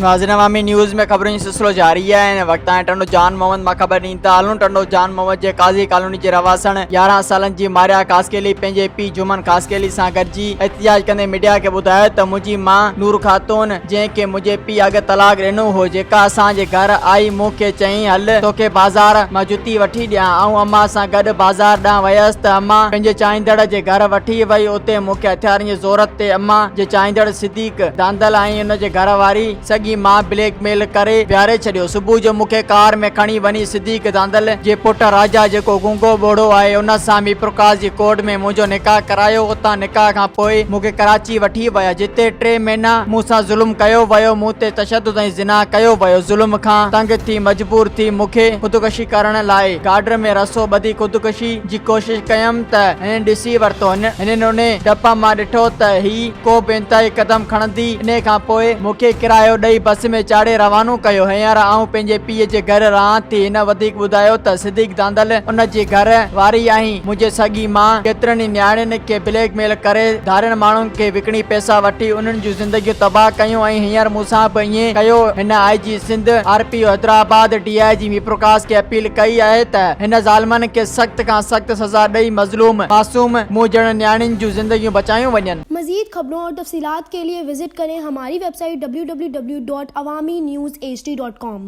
नाज़रीन, अवामी न्यूज़ में खबरों जो सिलसिलो जारी है। वक्त है टंडो जान मोहम्मद मां खबर ॾींदा हलूं। टंडो जान मोहम्मद जे काज़ी कॉलोनी जे रवासण 11 सालन जी मारिया कासकेली पंहिंजे पीउ जुमन कासकेली सां गॾिजी एहतिजाज कंदे मीडिया खे ॿुधायो त मुंहिंजी मां नूर खातून जंहिंखे मुंहिंजे पीउ अॻु तलाक ॾिनो हो, जेका असांजे घर आई, मूंखे चयईं हल तोखे बाज़ार मां जुती वठी ॾियां। ऐं अम्मा सां गॾु बाज़ार ॾांहुं वयसि त अम्मा पंहिंजे चाहींदड़ जे घर वठी वई। उते मूंखे हथियारनि जी ज़रूरत ते अम्मा जे चाहींदड़ सिद्दीक दांदल ऐं हुन जे घर वारी सॻी मां ब्लैकमेल करे विहारे छॾियो। सुबुह जो मूंखे कार में खणी वञी सिद्दीक दांदल जे पुट राजा जेको गूंगो ॿोड़ो आहे उन सां बि प्रकाश जी कोर्ट में मुंहिंजो निकाह करायो। उतां निकाह खां पोइ मूंखे कराची वठी विया, जिते 3 महीना मूंसां ज़ुल्म कयो वियो। मूं ते तशद्दुद ऐं ज़िना कयो वियो। ज़ुल्म खां तंग थी मजबूर थी मूंखे ख़ुदकुशी करण लाइ गार्डर में रसो ॿधी ख़ुदकुशी जी कोशिश कयमि त हिन ॾिसी वरितो। हिननि उन डप मां ॾिठो त ही को बेइंतहाई कदम खणंदी। इन खां पोइ मूंखे किरायो ॾेई बस में चाढ़े रवानो कयो। हींअर आऊं पंहिंजे पीउ जे घर रहां थी। हिन वधीक ॿुधायो त सिद्दीक दांदल उन जी घर वारी ऐं मुंहिंजे सॻी मां केतिरनि नियाणियुनि खे ब्लैकमेल करे धारियुनि माण्हुनि खे विकिणी पैसा वठी उन्हनि जूं ज़िंदगियूं तबाह कयूं। ऐं हींअर मूंसां बि ईअं कयो। हिन IG Sindh RPO Hyderabad DIG Prakash खे अपील कई आहे त हिन ज़ालिमनि खे सख़्त खां सख़्त सज़ा ॾेई मज़लूम मासूम मूं जहिड़नि नियाणियुनि जूं ज़िंदगियूं बचायूं वञनि। मज़ीद खबरों और तफसीलात के लिए विजिट करें हमारी वेबसाइट www.awamiNewsHD.com।